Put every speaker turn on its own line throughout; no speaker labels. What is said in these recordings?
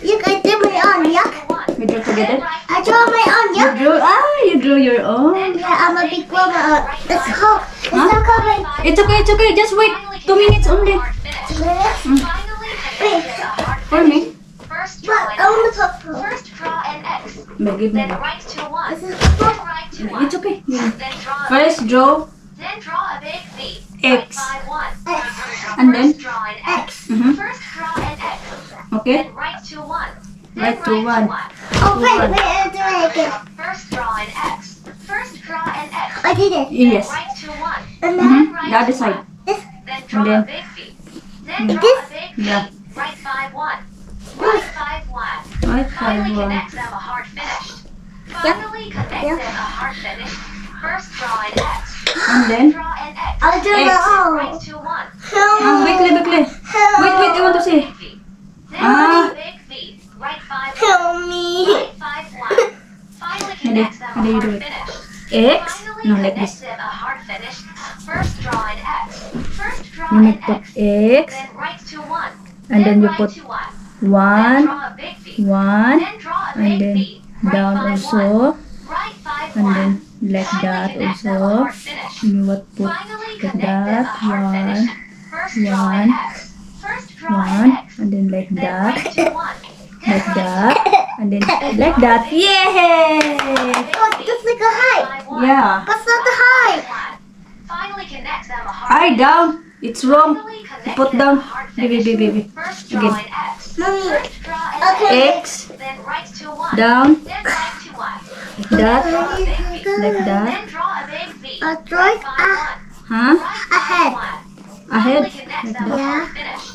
Look, I drew my own. Yuck.
We draw together.
I drew my own.
You
Yuck.
drew. You drew your own.
Yeah, I'm a big woman. Let's go. It's not coming.
It's okay. It's okay. Just wait. 2 minutes only.
Wait.
For me.
First
But
draw
I want
an
to
X.
purple.
First draw an X.
Give me.
Then right to 1.
This is
Then
purple.
right to 1.
It's okay. Yeah.
Then draw a
First draw
Then draw a big V.
X.
Right by 1.
X.
And then
First draw an X.
Mhm.
First draw an X.
Okay.
Then right to 1. Then
Right to 1.
Oh, wait, I do it again.
First draw an X. First draw an X.
I did it.
Yes.
Then right to 1.
And
Mhm.
then
Right
The other
to
side.
1.
this.
Then draw
then-
a big V. Then draw
This?
a big V.
Yeah.
Right 5 1. Right 5 1.
Right,
Finally
5 1.
connect them a heart finished. Finally connect
Yeah.
them a heart finished. First draw an X.
And then.
Draw an X.
I'll do
X.
it all.
Right to 1.
Quickly. Wait. I want to see.
Big V. Then
Ah.
big V. Right 5 1.
Help me.
Right 5 1. Finally connect them
how do
a
you do
heart
it?
finished.
X.
Finally
No, like
connect
this.
them a heart finished. First draw an X. First draw
You
an
need to put
X.
X.
Then right to 1.
And then you
right
put
to 1.
1.
Then draw a big V.
1.
Then draw a
And
big
then
V. Right
down
5 1.
also.
Right 5
And
1.
then like
Finally
that
connect them a
also.
heart finished.
You what put
Finally
like
connect them a
that.
heart
1.
finished. First draw an
1.
X. First draw
1.
an X.
And then like
Then
that.
right to 1. Then
Like
right
that. And then like that. Yay!
Oh, that's like a height.
Yeah.
That's not the height.
Finally connect them a heart
I down. It's wrong.
Finally connect
Put
them
down.
a heart
Baby.
finished. First draw
Again.
an X.
Mommy.
First draw an
Okay.
X.
Then right to 1.
Down.
Then right to 1.
Like that.
Draw a big V.
Like that.
Then draw a big V.
A droid.
Huh?
Ahead.
Ahead.
Finally connect
Like
them a
that.
heart finished.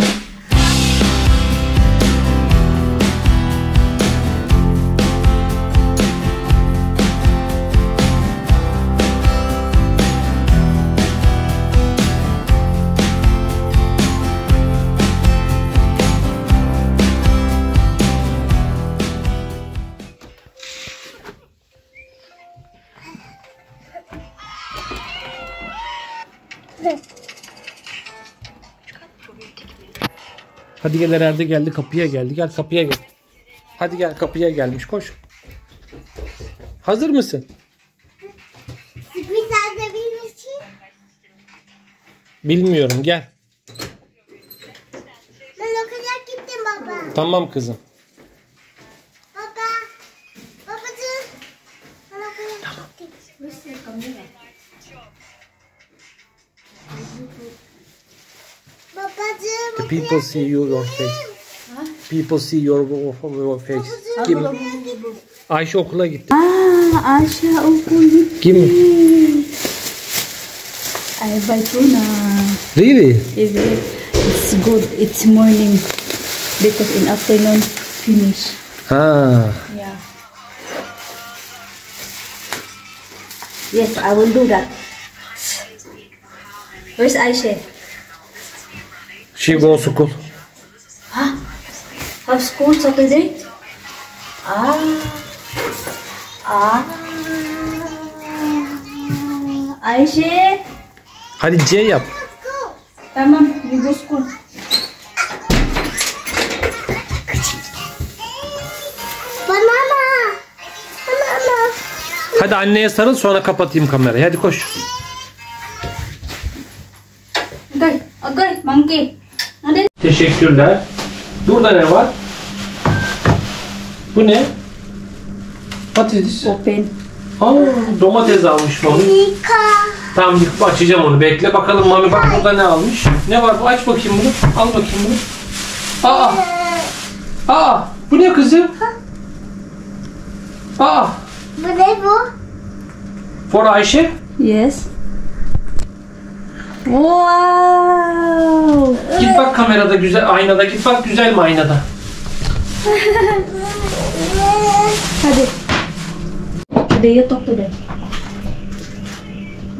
Hadi gel, herhalde geldi, kapıya geldi. Gel kapıya gel. Hadi gel, kapıya gelmiş, koş. Hazır mısın?
Sürpriz hazırlayayım için.
Bilmiyorum, gel.
Ben okula gittim baba.
Tamam kızım.
Baba. Babacığım. Ben okula gittim. Babacığım.
The people see your face. People see your face. Kim? Ayşe okula gitti.
Ayşe okul gitti.
Kim?
Ay buy tuna.
Really?
It's good. It's morning because in afternoon finish.
Ha.
Yeah. Yes, I will do that. Where's Aisha?
She go school.
Huh? Have school Saturday? Aisha?
Hadi C yap.
Tamam, you go school.
Banana. Banana.
Hadi anneye sarıl, sonra kapatayım kamerayı. Hadi koş.
Okay, monkey. And then
Teşekkürler. Burada ne var? Bu ne? What is this?
open.
Aa, domates almış Mami.
Nika.
Tamam, yıkıp açacağım onu. Bekle bakalım Mami, bak burada ne almış. Ne var bu? Aç bakayım bunu. Al bakayım bunu. Aa, bu ne kızım?
Bu ne bu?
For Ayşe.
Yes. Wow.
Git bak kamerada, güzel aynada. Git bak, güzel mi aynada?
Hadi. Today you talk to them.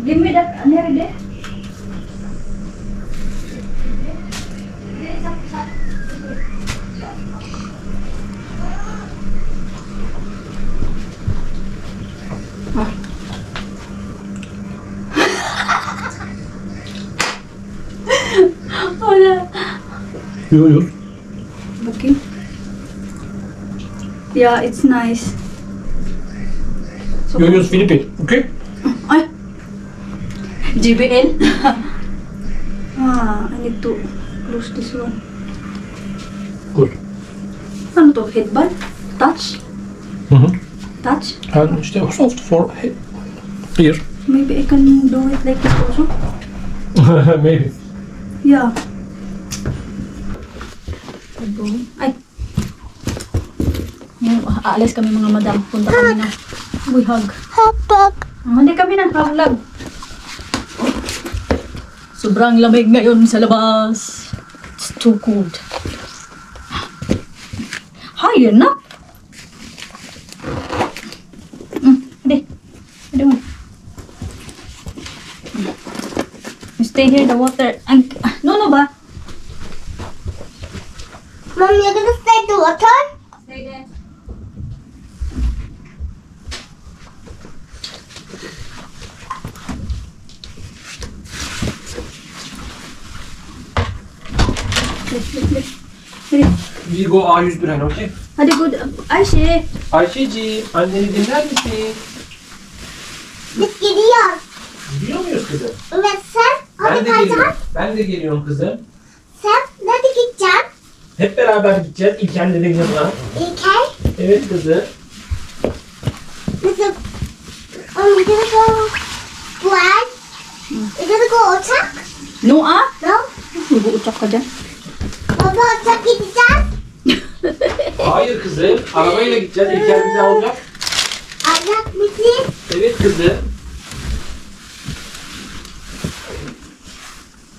Give me that. Nerede?
Yok.
Bakayım. Yeah, it's nice. So,
You use Philippine, okay?
ay! JBL? I need to close this one.
Good.
Ano to? Headband? Touch? Touch?
And işte soft for here.
Maybe I can do it like this also.
Maybe.
Yeah. Ay. Aalis kami mga madam. Punta kami na. We hug.
Hapag.
Hindi kami na. Hug. Sobrang lamig ngayon sa labas. It's too cold. Hi, anak. Hindi. Hindi mo. You stay here, the water. No ba?
Mom, you're gonna stay in the water?
Stay there.
We go A101 okay?
Hadi good. Ayşe.
Ayşeciğim, anneni dinler misin?
Biz gidiyoruz.
Gidiyor muyuz kızım?
Evet sen.
Ben
Hadi
de
kayacağım.
geliyorum. Ben de geliyorum kızım.
Sen nerede gideceksin?
Hep beraber gideceğiz İlkenlerin yanına.
İlkay.
Evet kızım.
Nasıl? You're gonna go fly? You're gonna go uçak?
No ah?
No?
Mag-uutak ka dyan.
Baba uçak gideceğiz.
Hayır kızım. Arabayla gideceğiz. İlker bizi alacak.
Alacak mısın?
Evet kızım.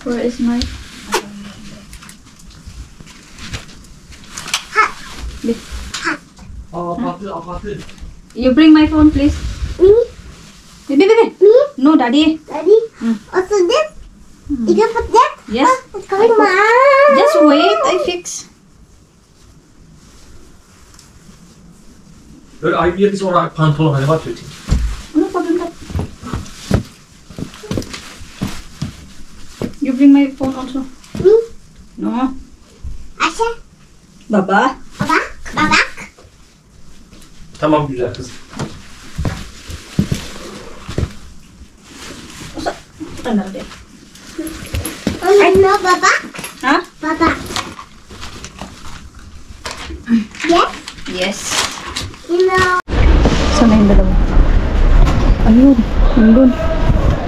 Where is my...
Apatı.
You bring my phone, please.
Me?
Baby.
Me?
No, daddy.
Daddy? Also this? You can put that?
Yes.
Let's go tomorrow.
Just wait, I fix.
Böyle ay bir yeri sonra pantolon hani what do you think?
No problem. You bring my phone also.
Me?
No.
Ayşe?
Baba.
Baba? Baba?
Tamam güzel kızım.
Another.
No, Baba?
Ha?
Baba. Yes?
Yes.
You know.
Saan na yung dalawa? Ayun. Nandun.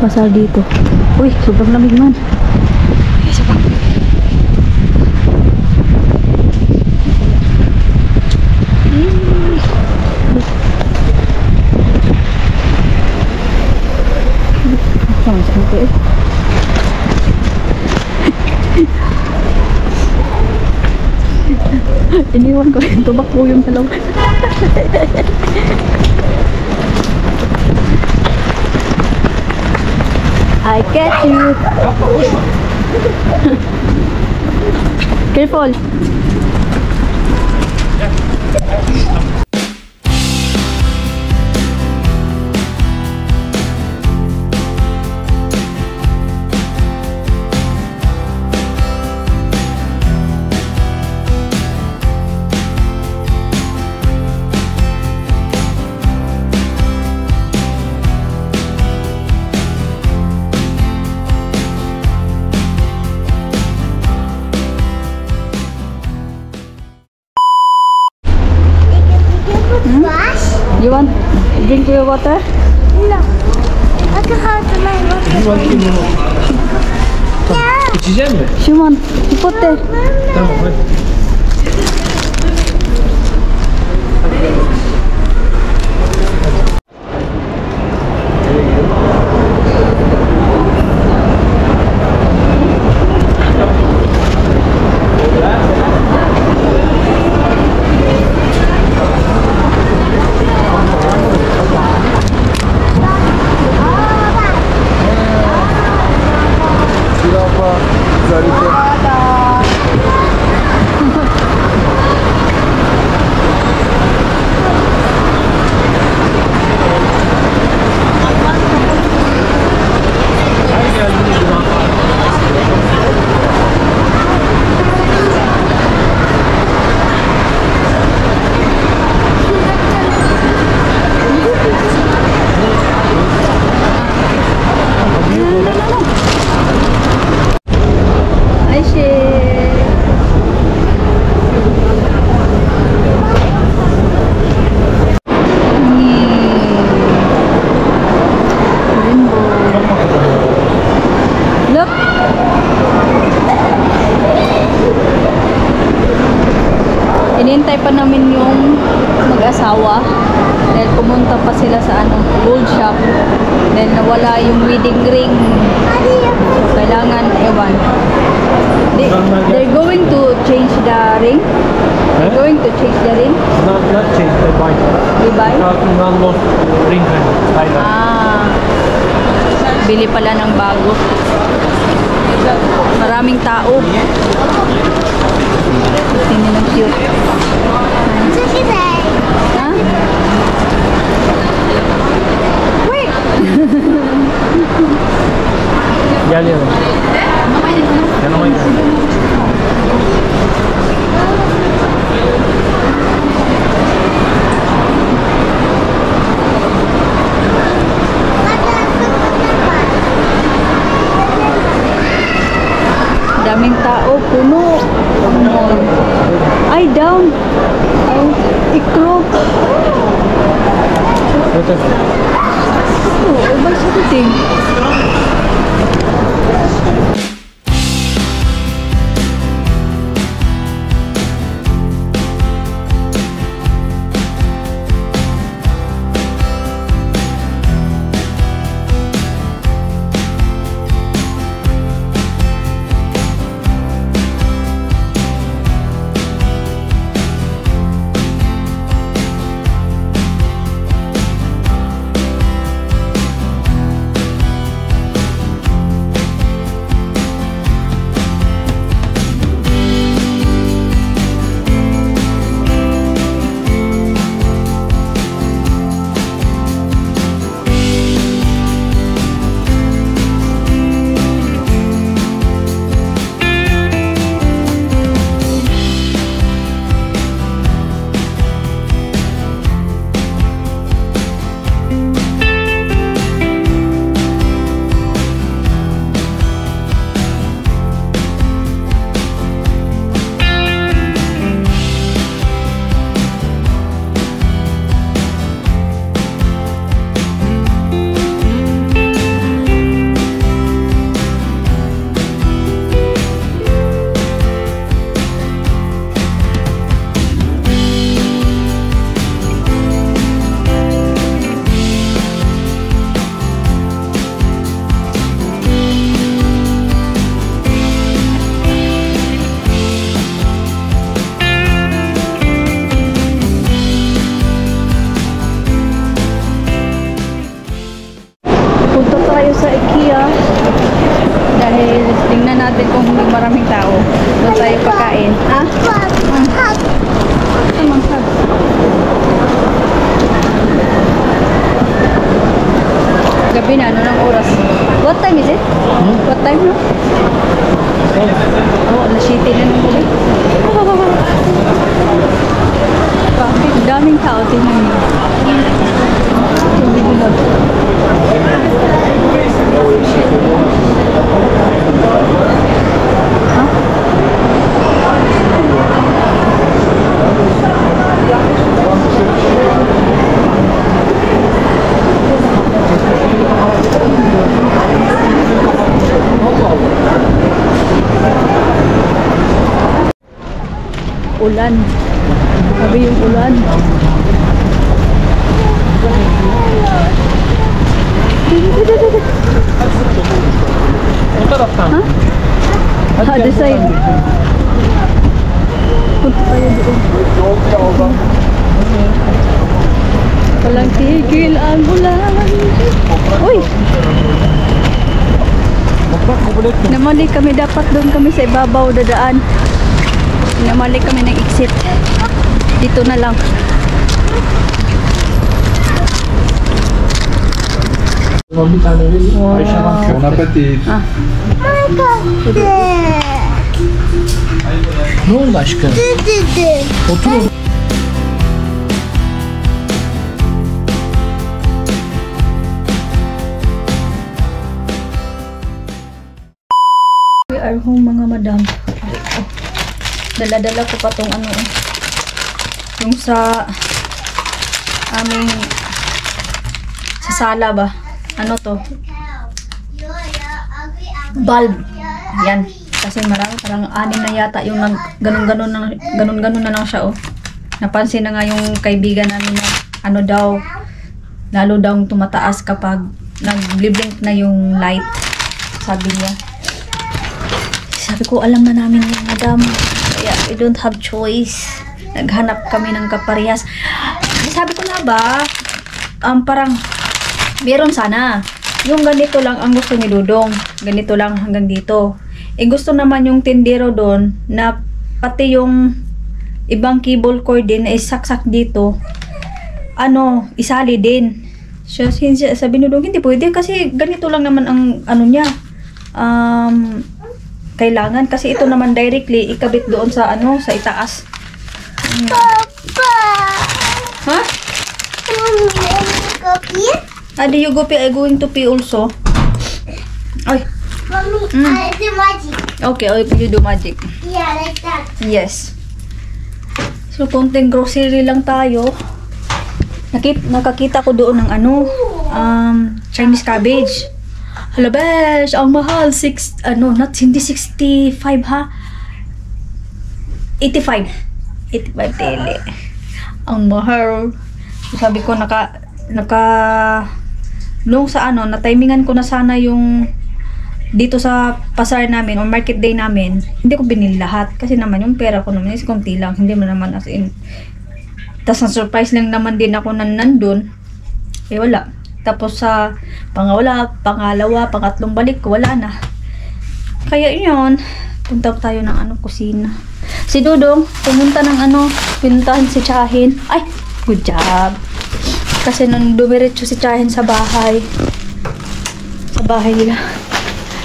Pasal dito. Uy, sobrang lamig man. Isa pa. Saan sampai? Iniwan ko rin. Tumakbo yung dalawa. I catch you. Careful.
Wash?
You want drink your water?
No. I can have the water. Yeah.
İçecek mi?
Shumon, you put there.
Tamam hadi.
no. Ay, shit. Look. Inintay pa namin yung mag-asawa dahil pumunta pa sila sa gold shop. Then nawala yung wedding ring. So kailangan ewan. They're going to change the ring. They're going to change the ring.
Not change, they buy.
They buy?
Not lost ring hand.
Bili pala ng bago. Maraming tao. Tingnan ang cute. Ha? Wait!
Gel yanıma. Yanıma gel.
Daming tao, puno. Ay, down. Ay, ikro.
Götür.
Oh, iba sa kuting. Punta tayo sa IKEA dahil tingnan natin kung hindi maraming tao. Doon tayo pagkain. Ha? Tamang hug. Gabi na, ano ng oras? What time is it? What time no? Oh, alas 7 na ng gabi. Bakit? Daming tao, tingnan niyo. Hindi ko lang. Ulan. Sabi yung ulan.
O taraftan.
Ha?
Hadi
Ha,
gel
this side.
buradan.
Punta tayo doon. Walang tigil ang ulan. Uy!
Bak kabul etme.
Namali kami, dapat doon kami sa ibabaw dadaan. Namali kami ng exit. Dito na lang.
Bir tane vereyim. Ayşe'den
Bon appetit.
Ah.
Ne oldu aşkım? Otur.
our home, mga madam. Oh, dala-dala ko pa tong ano, yung sa aming sa sala ba? Ano to? Bulb. Yan. Kasi parang 6 na yata yung ganun-ganun na lang siya, oh. Napansin na nga yung kaibigan namin na ano daw, lalo daw tumataas kapag nag-blink na yung light. Sabi niya. Sabi ko, alam na namin yan, madam. Kaya we don't have choice. Naghanap kami ng kaparehas. Sabi ko na ba, parang meron sana. Yung ganito lang ang gusto ni Dudong. Ganito lang hanggang dito. Gusto naman yung tindero doon na pati yung ibang cable cord din na isaksak dito. Isali din. Sabi ni Dudong, hindi pwede kasi ganito lang naman ang ano niya. Kailangan kasi ito naman directly ikabit doon sa sa itaas.
Papa!
Ha?
Go pee?
Adi you go pee, I going to pee also. Ay.
Mommy, I do magic.
Okay, you do magic.
Yeah, like that.
Yes. So, konting grocery lang tayo. Nakakita ko doon ng Chinese cabbage. Hala, besh, ang mahal. Hindi 65 ha. 85 tele. Ang mahal. Sabi ko, nung sa na-timingan ko na sana yung dito sa pasar namin o market day namin, hindi ko binili lahat kasi naman yung pera ko naman is konti lang, hindi mo naman as in. Tas na-surprise lang naman din ako nandun, wala. Tapos sa pangalawa, pangatlong balik ko, wala na. Kaya yun, punta tayo ng kusina. Si Dudong pumunta ng pinuntahan si Chahin. Ay, good job. Kasi nung dumiretso si Chahin sa bahay nila,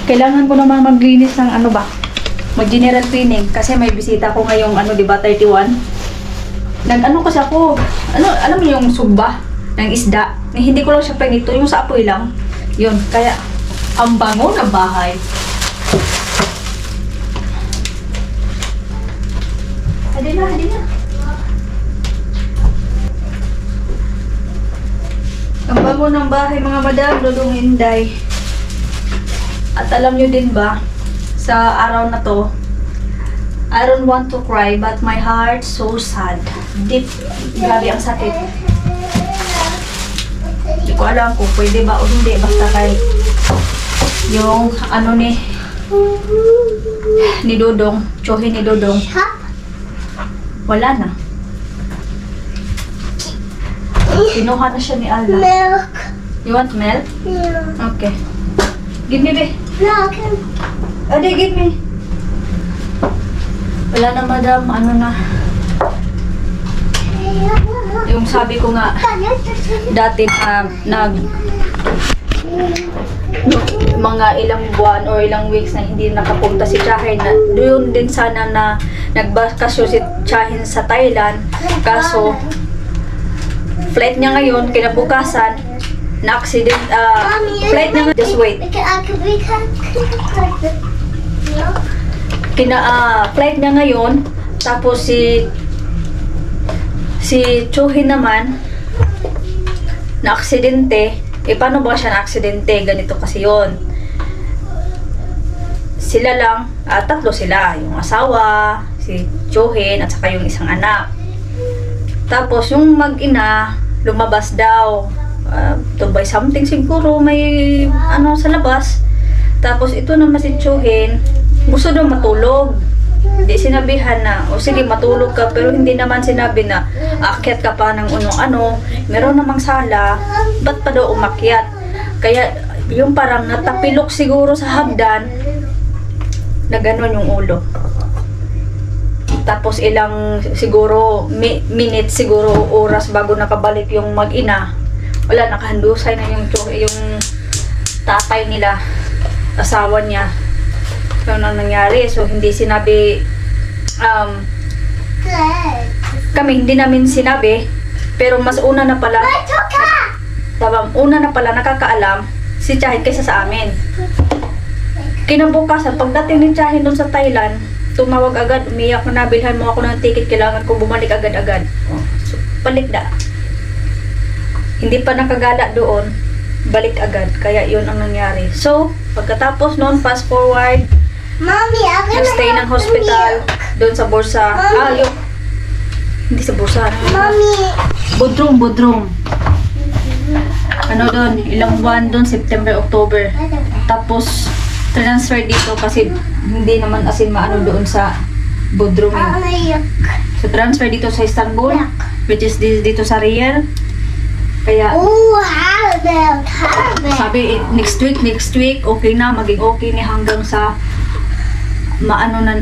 kailangan ko naman maglinis ng mag-general cleaning kasi may bisita ko ngayong 31. Kasi ako, alam mo yung sugba ng isda, hindi ko lang siya pinito, yung sa apoy lang. Yun, kaya ang bango ng bahay. Hadi na. Ang bango ng bahay, mga madam, Dudong Inday. At alam nyo din ba, sa araw na to, I don't want to cry, but my heart so sad. Deep, grabe ang sakit. Hindi ko alam kung pwede ba o hindi, basta kay yung ni Dudong, tsuhin ni Dudong, wala na. Kinuha na siya ni Alda.
Milk.
You want milk?
Yeah.
Okay. Give me, be.
Milk.
Ade, give me. Wala na, madam. Yung sabi ko nga, dati mga ilang buwan or ilang weeks na hindi nakapunta si Chahin, na doon din sana na nagbakasyon si Chahin sa Thailand. Kaso, flight niya ngayon, kinabukasan, na-accident, flight niya ngayon, just wait. Flight niya ngayon, tapos si Chuhin naman, na-aksidente. Paano ba siya na-aksidente? Ganito kasi yon. Sila lang, 3 sila. Yung asawa, si Chuhin, at saka yung isang anak. Tapos yung mag-ina, lumabas daw. By something siguro, may sa labas. Tapos ito naman si Chuhin, gusto daw matulog. Hindi sinabihan na, o sige matulog ka, pero hindi naman sinabi na aakyat ka pa ng meron namang sala, ba't pa daw umakyat? Kaya yung parang natapilok siguro sa hagdan, na gano'n yung ulo. Tapos ilang siguro minutes, siguro oras bago nakabalik yung mag-ina, wala, nakahandusay na yung tatay nila, asawa niya. Ano nang nangyari? So hindi sinabi, kami hindi namin sinabi, pero mas una na pala nakakaalam si Chahin kaysa sa amin. Kinabukasan, pagdating ni Chahin doon sa Thailand, tumawag agad, umiyak na, nabilhan mo ako ng ticket, kailangan ko bumalik agad-agad. So, balik na. Hindi pa nakagala doon, balik agad. Kaya yun ang nangyari. So, pagkatapos noon, fast forward,
Mommy, I'm gonna
nagstay ng
have
hospital,
milk.
doon sa Bursa. Hindi sa Bursa.
Mommy.
Budrong. Ano doon, ilang buwan doon, September, October. Tapos, transfer dito kasi hindi naman asin maano doon sa Bodrum.
Yuck.
So, transfer dito sa Istanbul, which is dito sa Riyadh. Kaya,
Oh, how about
sabi, next week, okay na, maging okay ni hanggang sa maano na,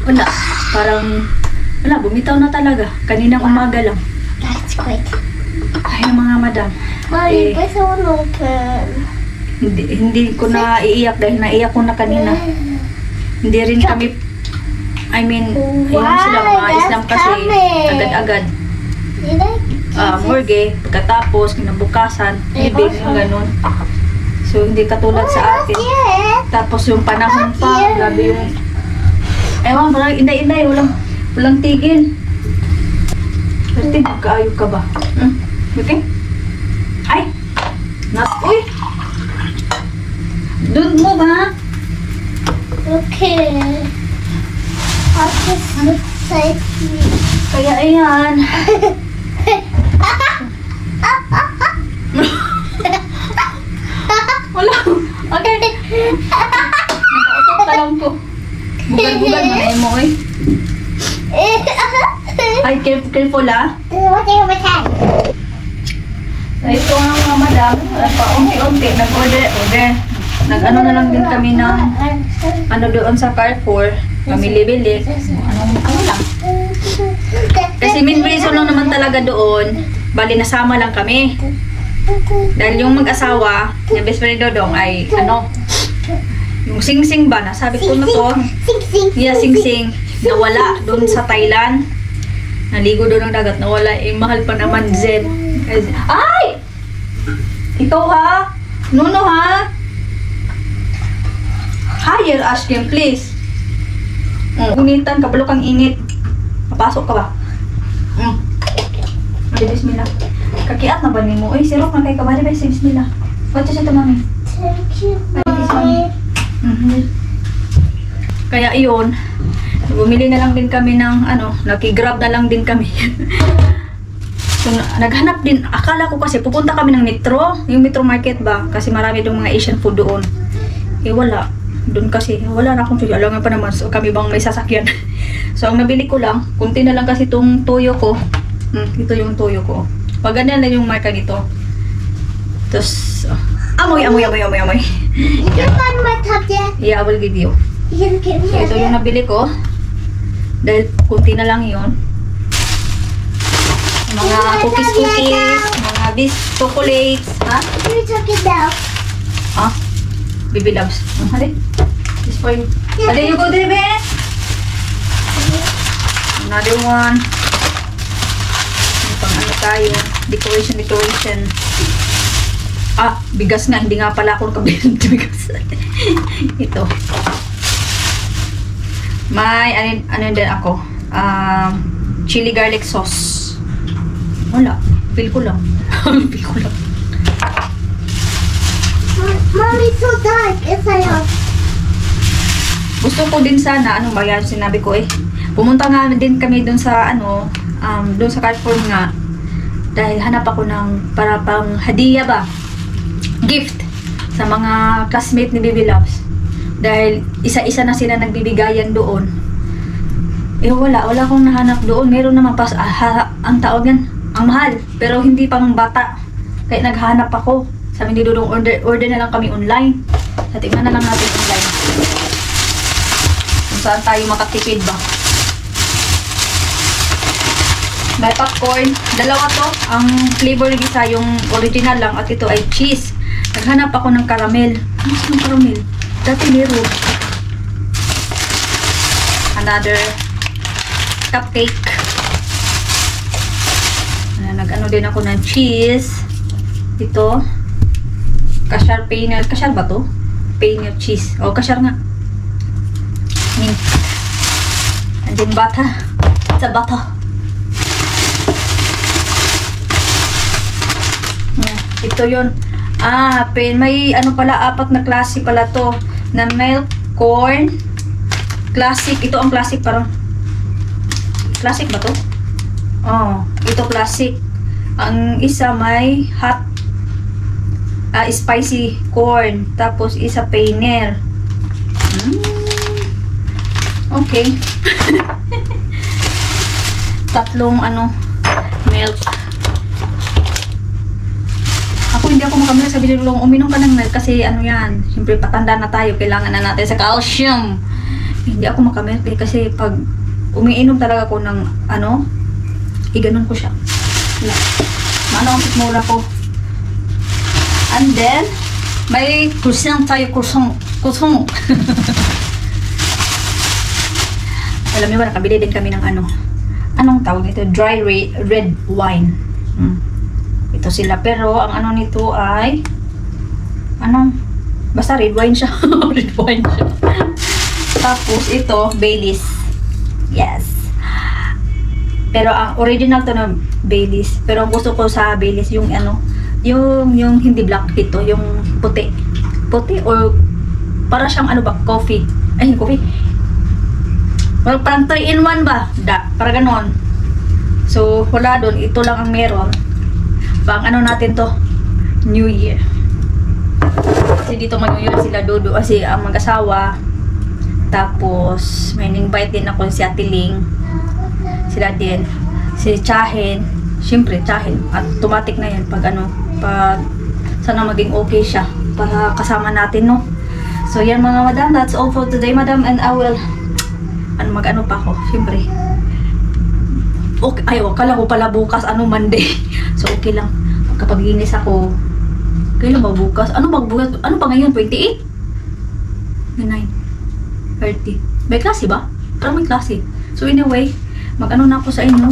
wala, parang, wala, bumitaw na talaga. Kaninang umaga lang.
That's quick.
Ay, mga madam.
Mommy,
Eh,
this one open.
hindi ko na iiyak dahil naiyak ko na kanina. Hindi rin kami, I mean, yung sila mga
Why?
Islam
That's
kasi,
coming.
agad-agad.
You like?
Morgue, pagkatapos, kinabukasan, ibig, yung ganun. So, hindi katulad sa atin.
Yeah.
Tapos yung panahon pa, grabe yung, ewan, parang inday-inday, walang tigil. Pero magkaayog ka ba? Okay? Ay! Uy! Doon mo ba?
Okay. I'll just save me.
Kaya ayan. Wala. Okay. Nakautot ka lang po. Bugal-bugal mo na mo eh. Ay, careful ah.
What do you have?
Ito nga mga madam, pa-unti-unti, nag-order. Nag-ano na lang din kami ng ano doon sa Carrefour. Pamili-bili. Ano lang. Kasi main reason lang naman talaga doon, bali nasama lang kami. Dahil yung mag-asawa, yung best friend Dodong ay ano, yung sing-sing ba, nasabi ko na to, yeah, sing-sing, nawala doon sa Thailand. Naligo doon ng dagat, nawala, eh mahal pa naman Zed. Ay! Ikaw ha? Nuno ha? Higher, Ashken, please. Unitan, kabalo kang init. Papasok ka ba? Bismillah. Kakiat na ba ni mo? Uy, sirok na kay kabali ba? Bismillah. Watch ito, mami.
Thank you,
Mommy.
Mommy.
Kaya iyon, bumili na lang din kami ng ano, nakigrab na lang din kami. So, naghanap din, akala ko kasi pupunta kami ng Metro, yung Metro Market ba? Kasi marami doon mga Asian food doon. Eh wala, doon kasi, wala na akong tuyo. Alam nga pa naman, so kami bang may sasakyan. So ang nabili ko lang, kunti na lang kasi itong toyo ko. Ito yung toyo ko. Pag ganyan lang yung marka nito. Tapos, amoy.
You got my top yet?
Yeah, I will give you.
You can give me
So ito yung nabili ko. Dahil kunti na lang yun. Mga cookies, mga chocolates, ha?
You took it down.
Ah, baby loves. Hali. This for you. Hali, you go there, babe. Another one. May pang ano tayo. Decoration. Ah, bigas nga. Hindi nga pala ako nakabili ng bigas. Ito. May, ano din ako. Chili garlic sauce. Wala. Feel ko lang.
Mommy, so dark. It's like
Gusto ko din sana, ano ba yan, sinabi ko eh. Pumunta nga din kami dun sa, dun sa Carrefour nga. Dahil hanap ako ng para pang hadiah ba? Gift sa mga classmate ni Baby Loves. Dahil isa-isa na sila nagbibigayan doon. Eh wala akong nahanap doon. Meron naman pas, ang tawag yan, ang mahal. Pero hindi pang bata. Kaya naghanap ako. Sabi ni Dudong, order na lang kami online. Sa tingnan na lang natin online. Kung saan tayo makatipid ba. May popcorn. Dalawa to. Ang flavor ng isa yung original lang. At ito ay cheese. Naghanap ako ng caramel. Ano yung caramel? Dati meron. Another cupcake. Nag-ano din ako ng cheese. Ito. Kashar peanut. Kashar ba to? pain of cheese. O, kasyar nga. Mint. And then butter. It's a butter. Ito yun. May ano pala, 4 na klase pala to. Na milk, corn, classic. Ito ang classic parang. Classic ba to? Oh, ito classic. Ang isa may hot, spicy corn. Tapos isa paneer. Okay. Tatlong milk. Hindi ako makamila sa binilulong, uminom ka ng milk kasi yan, siyempre patanda na tayo, kailangan na natin sa calcium. Hindi ako makamila kasi pag umiinom talaga ako ng iganon ko siya. Ang sikmura ko. And then, may croissant tayo, croissant. Alam niyo ba, nakabili din kami ng anong tawag nito? Dry red wine. Ito sila, pero ang nito ay basta red wine siya. Red wine siya. Tapos ito, Baileys. Yes. Pero ang original to na Baileys. Pero ang gusto ko sa Baileys yung yung hindi black, ito yung puti. Puti or para siyang coffee. Ay, coffee. Well, parang 3-in-1 ba? Para ganon. So, wala doon. Ito lang ang meron. Pang natin to, New Year. Kasi dito mag-New Year sila Dodo, kasi ang mag-asawa. Tapos may invite din ako si Ate Ling. Sila din, si Chahin. Siyempre Chahin, automatic na yan pag pag sana maging okay siya para kasama natin, no. So yan mga madam, that's all for today madam, and I will pa ako, siyempre. Okay, kala ko pala bukas, Monday. So, okay lang. Magkapaglinis ako. Kailan ba bukas? Ano ba ngayon? 28? 9. 30. May klase ba? Parang may klase. So, anyway, na ako sa inyo.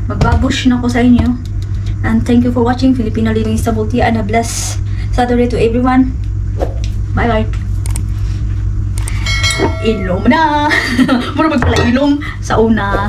Magbabush na ako sa inyo. And thank you for watching Filipino Living sa Bultia, and a blessed Saturday to everyone. Bye-bye. Ilom na. Muna magpala ilom sa una.